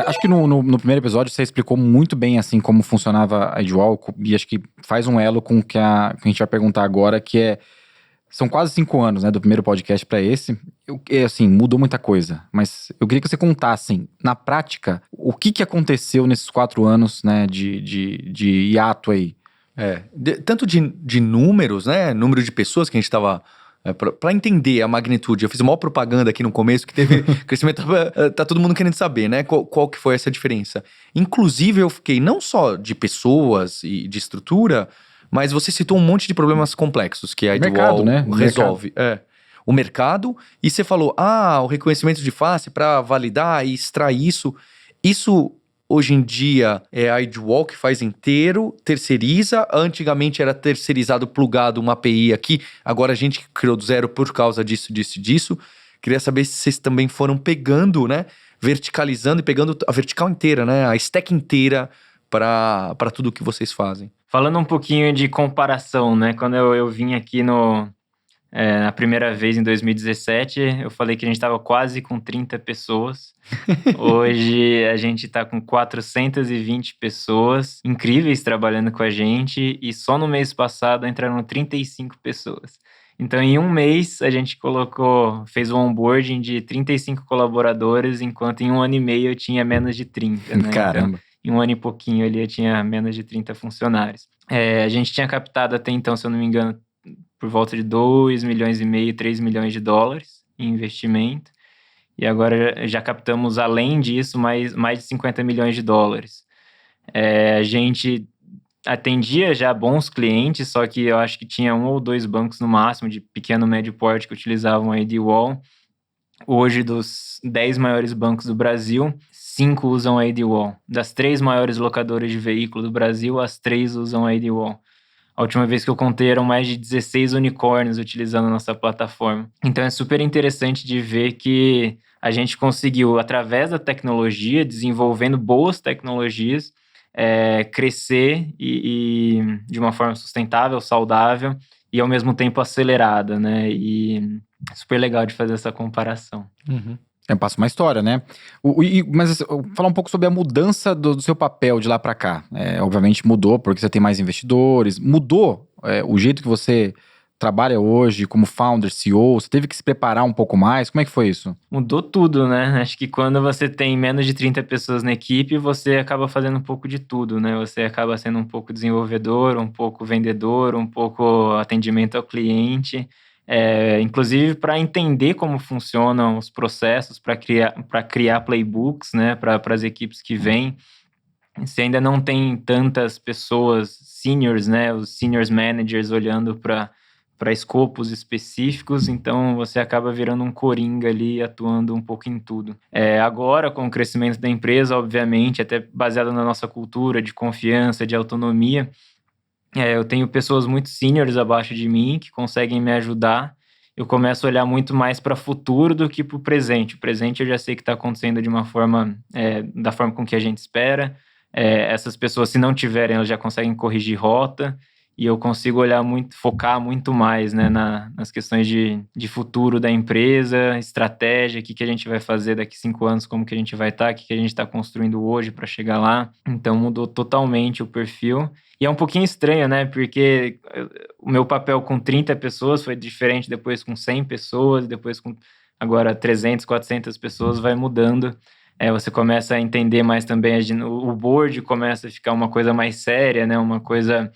Acho que no primeiro episódio você explicou muito bem, assim, como funcionava a Idwall, e acho que faz um elo com o que a gente vai perguntar agora, que é... São quase 5 anos, né, do primeiro podcast pra esse. Assim, mudou muita coisa. Mas eu queria que você contasse, assim, na prática, o que aconteceu nesses 4 anos, né, de hiato aí. Tanto de números, né? Número de pessoas que a gente tava... Pra entender a magnitude, eu fiz uma maior propaganda aqui no começo que teve crescimento, tá todo mundo querendo saber, né? Qual que foi essa diferença. Inclusive, eu fiquei não só de pessoas e de estrutura, mas você citou um monte de problemas complexos que a Mercado, Idwall né? resolve. O mercado, e você falou, o reconhecimento de face para validar e extrair isso. Isso, hoje em dia, é a Idwall que faz inteiro, terceiriza. Antigamente era terceirizado, plugado uma API aqui. Agora a gente criou do zero por causa disso. Queria saber se vocês também foram pegando, né? Verticalizando e pegando a vertical inteira, né? A stack inteira para tudo que vocês fazem. Falando um pouquinho de comparação, né? Quando eu vim aqui na primeira vez em 2017, eu falei que a gente estava quase com 30 pessoas. Hoje a gente está com 420 pessoas incríveis trabalhando com a gente, e só no mês passado entraram 35 pessoas. Então, em um mês, a gente fez o onboarding de 35 colaboradores, enquanto em um ano e meio eu tinha menos de 30, né? Caramba. Então, em um ano e pouquinho ali eu tinha menos de 30 funcionários. A gente tinha captado até então, se eu não me engano, por volta de 2 milhões e meio, 3 milhões de dólares em investimento. E agora já captamos, além disso, mais de 50 milhões de dólares. A gente atendia já bons clientes, só que eu acho que tinha 1 ou 2 bancos no máximo, de pequeno médio porte, que utilizavam a Idwall. Hoje, dos 10 maiores bancos do Brasil, 5 usam a Idwall. Das 3 maiores locadoras de veículo do Brasil, as 3 usam a Idwall. A última vez que eu contei eram mais de 16 unicórnios utilizando a nossa plataforma. Então é super interessante de ver que a gente conseguiu, através da tecnologia, desenvolvendo boas tecnologias, crescer e de uma forma sustentável, saudável e ao mesmo tempo acelerada, né? E é super legal de fazer essa comparação. Uhum. Passa uma história, né? Mas falar um pouco sobre a mudança do seu papel de lá pra cá. Obviamente mudou, porque você tem mais investidores. Mudou o jeito que você trabalha hoje como founder, CEO? Você teve que se preparar um pouco mais? Como é que foi isso? Mudou tudo, né? Acho que quando você tem menos de 30 pessoas na equipe, você acaba fazendo um pouco de tudo, né? Você acaba sendo um pouco desenvolvedor, um pouco vendedor, um pouco atendimento ao cliente. Inclusive para entender como funcionam os processos, para criar playbooks, né? Para as equipes que vêm. Você ainda não tem tantas pessoas seniors, né? Os seniors managers olhando para escopos específicos, então você acaba virando um coringa ali, atuando um pouco em tudo. Agora, com o crescimento da empresa, obviamente, até baseado na nossa cultura de confiança, de autonomia, eu tenho pessoas muito seniors abaixo de mim que conseguem me ajudar. Eu começo a olhar muito mais para o futuro do que para o presente. O presente eu já sei que está acontecendo de uma forma, da forma com que a gente espera. Essas pessoas, se não tiverem, elas já conseguem corrigir rota. E eu consigo focar muito mais, né, nas questões de futuro da empresa, estratégia, o que a gente vai fazer daqui 5 anos, como que a gente vai estar, o que a gente está construindo hoje para chegar lá. Então mudou totalmente o perfil. E é um pouquinho estranho, né, porque o meu papel com 30 pessoas foi diferente depois com 100 pessoas, depois com agora 300, 400 pessoas, vai mudando. Você começa a entender mais também, o board começa a ficar uma coisa mais séria, né, uma coisa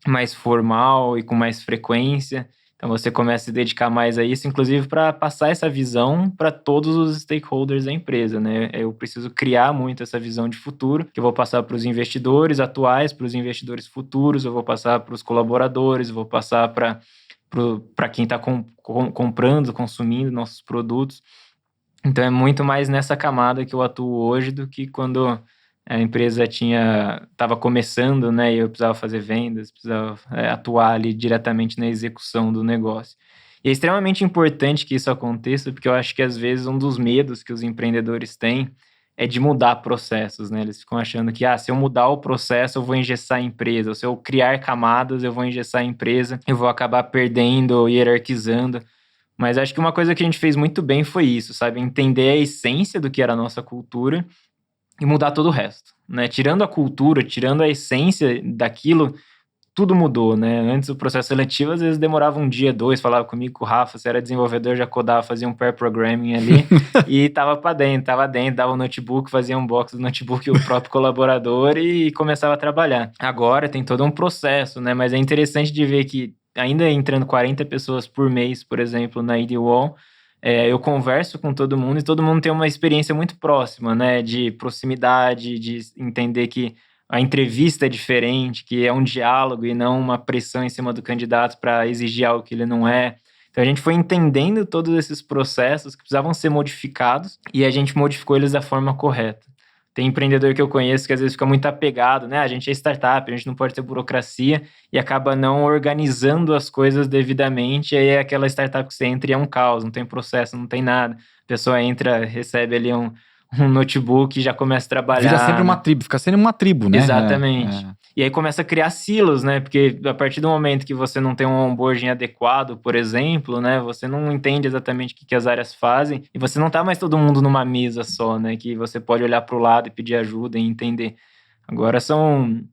mais formal e com mais frequência. Então você começa a se dedicar mais a isso, inclusive para passar essa visão para todos os stakeholders da empresa, né? Eu preciso criar muito essa visão de futuro, que eu vou passar para os investidores atuais, para os investidores futuros, eu vou passar para os colaboradores, eu vou passar para quem está comprando, consumindo nossos produtos. Então é muito mais nessa camada que eu atuo hoje do que quando a empresa estava começando, né, e eu precisava fazer vendas, precisava atuar ali diretamente na execução do negócio. E é extremamente importante que isso aconteça, porque eu acho que às vezes um dos medos que os empreendedores têm é de mudar processos, né? Eles ficam achando que, se eu mudar o processo, eu vou engessar a empresa, ou se eu criar camadas, eu vou engessar a empresa, eu vou acabar perdendo, hierarquizando. Mas acho que uma coisa que a gente fez muito bem foi isso, sabe? Entender a essência do que era a nossa cultura, e mudar todo o resto, né? Tirando a cultura, tirando a essência daquilo, tudo mudou, né? Antes o processo seletivo às vezes demorava 1 dia, 2, falava comigo, com o Rafa, se era desenvolvedor, já codava, fazia um pair programming ali e tava dentro, dava o notebook, fazia um unboxing do notebook, o próprio colaborador e começava a trabalhar. Agora tem todo um processo, né? Mas é interessante de ver que ainda entrando 40 pessoas por mês, por exemplo, na IDWall, eu converso com todo mundo e todo mundo tem uma experiência muito próxima, né? De proximidade, de entender que a entrevista é diferente, que é um diálogo e não uma pressão em cima do candidato para exigir algo que ele não é. Então a gente foi entendendo todos esses processos que precisavam ser modificados e a gente modificou eles da forma correta. Tem empreendedor que eu conheço que às vezes fica muito apegado, né? A gente é startup, a gente não pode ter burocracia e acaba não organizando as coisas devidamente. E aí é aquela startup que você entra e é um caos, não tem processo, não tem nada. A pessoa entra, recebe ali um notebook e já começa a trabalhar. Vira sempre uma tribo, fica sendo uma tribo, né? Exatamente. E aí começa a criar silos, né? Porque a partir do momento que você não tem um onboarding adequado, por exemplo, né? Você não entende exatamente o que as áreas fazem e você não tá mais todo mundo numa mesa só, né? Que você pode olhar para o lado e pedir ajuda e entender. Agora são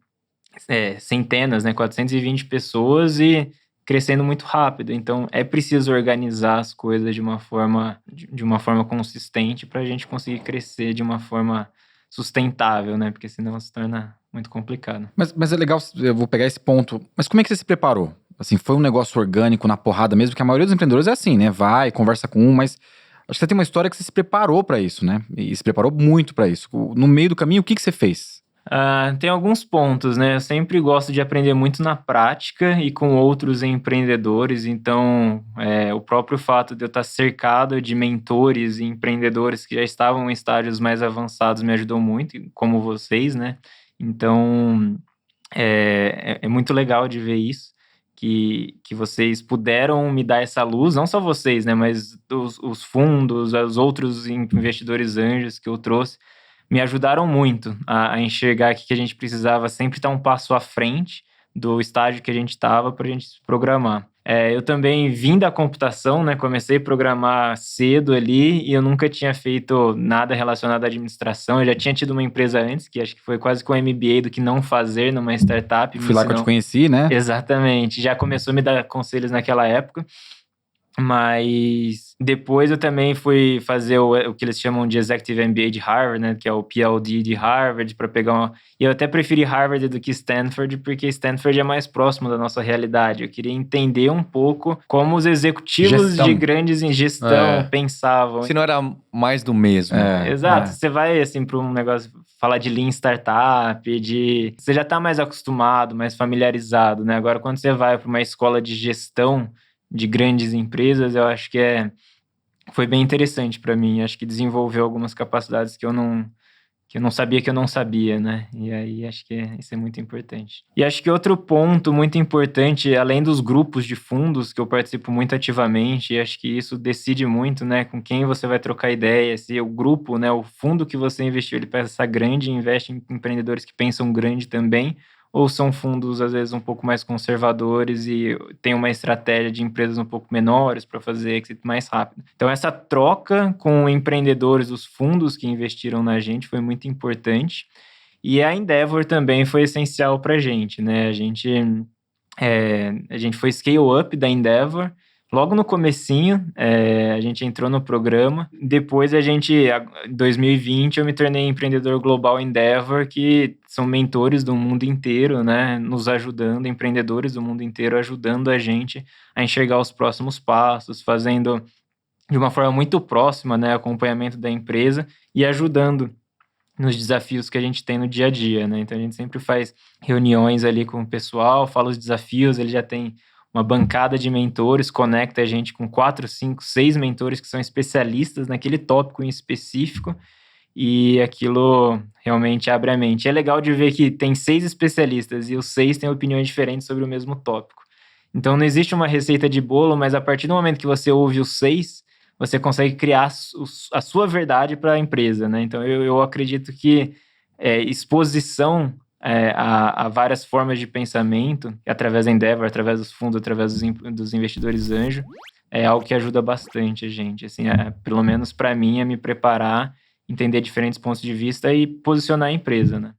centenas, né? 420 pessoas e crescendo muito rápido. Então, é preciso organizar as coisas de uma forma consistente para a gente conseguir crescer de uma forma sustentável, né? Porque senão se torna muito complicado. Mas é legal, eu vou pegar esse ponto. Mas como é que você se preparou? Assim, foi um negócio orgânico, na porrada mesmo? Porque a maioria dos empreendedores é assim, né? Vai, conversa com um, mas acho que você tem uma história que você se preparou para isso, né? E se preparou muito para isso. No meio do caminho, o que você fez? Tem alguns pontos, né? Eu sempre gosto de aprender muito na prática e com outros empreendedores. Então, o próprio fato de eu estar cercado de mentores e empreendedores que já estavam em estágios mais avançados me ajudou muito, como vocês, né? Então, é muito legal de ver isso, que vocês puderam me dar essa luz, não só vocês, né? Mas os fundos, os outros investidores anjos que eu trouxe, me ajudaram muito a enxergar que a gente precisava sempre estar um passo à frente do estágio que a gente estava para a gente se programar. Eu também vim da computação, né? Comecei a programar cedo ali e eu nunca tinha feito nada relacionado à administração. Eu já tinha tido uma empresa antes, que acho que foi quase com um MBA do que não fazer numa startup. Fui lá que eu te conheci, né? Exatamente. Já começou a me dar conselhos naquela época. Mas depois eu também fui fazer o que eles chamam de Executive MBA de Harvard, né? Que é o PhD de Harvard, para pegar uma... E eu até preferi Harvard do que Stanford, porque Stanford é mais próximo da nossa realidade. Eu queria entender um pouco como os executivos de grandes em gestão pensavam. Se não era mais do mesmo. Exato. Você vai, assim, para um negócio... Falar de Lean Startup, você já está mais acostumado, mais familiarizado, né? Agora, quando você vai para uma escola de gestão de grandes empresas, eu acho que foi bem interessante para mim. Acho que desenvolveu algumas capacidades que eu não sabia que eu não sabia, né? E aí acho que isso é muito importante. E acho que outro ponto muito importante, além dos grupos de fundos que eu participo muito ativamente, e acho que isso decide muito, né? Com quem você vai trocar ideia, se o grupo, né? O fundo que você investiu, ele pensa grande e investe em empreendedores que pensam grande também, ou são fundos, às vezes, um pouco mais conservadores e tem uma estratégia de empresas um pouco menores para fazer exit mais rápido. Então, essa troca com empreendedores, os fundos que investiram na gente, foi muito importante. E a Endeavor também foi essencial para a gente, né? A gente foi scale-up da Endeavor. Logo no comecinho, a gente entrou no programa. Depois em 2020, eu me tornei empreendedor global Endeavor, que são mentores do mundo inteiro, né? Nos ajudando, empreendedores do mundo inteiro ajudando a gente a enxergar os próximos passos, fazendo de uma forma muito próxima, né? Acompanhamento da empresa e ajudando nos desafios que a gente tem no dia a dia, né? Então, a gente sempre faz reuniões ali com o pessoal, fala os desafios, ele já tem uma bancada de mentores, conecta a gente com 4, 5, 6 mentores que são especialistas naquele tópico em específico e aquilo realmente abre a mente. É legal de ver que tem 6 especialistas e os 6 têm opiniões diferentes sobre o mesmo tópico. Então não existe uma receita de bolo, mas a partir do momento que você ouve os 6, você consegue criar a sua verdade para a empresa, né? Então eu acredito que exposição a várias formas de pensamento, através da Endeavor, através dos fundos, através dos investidores anjo, é algo que ajuda bastante a gente, assim, pelo menos para mim, a me preparar entender diferentes pontos de vista e posicionar a empresa, né?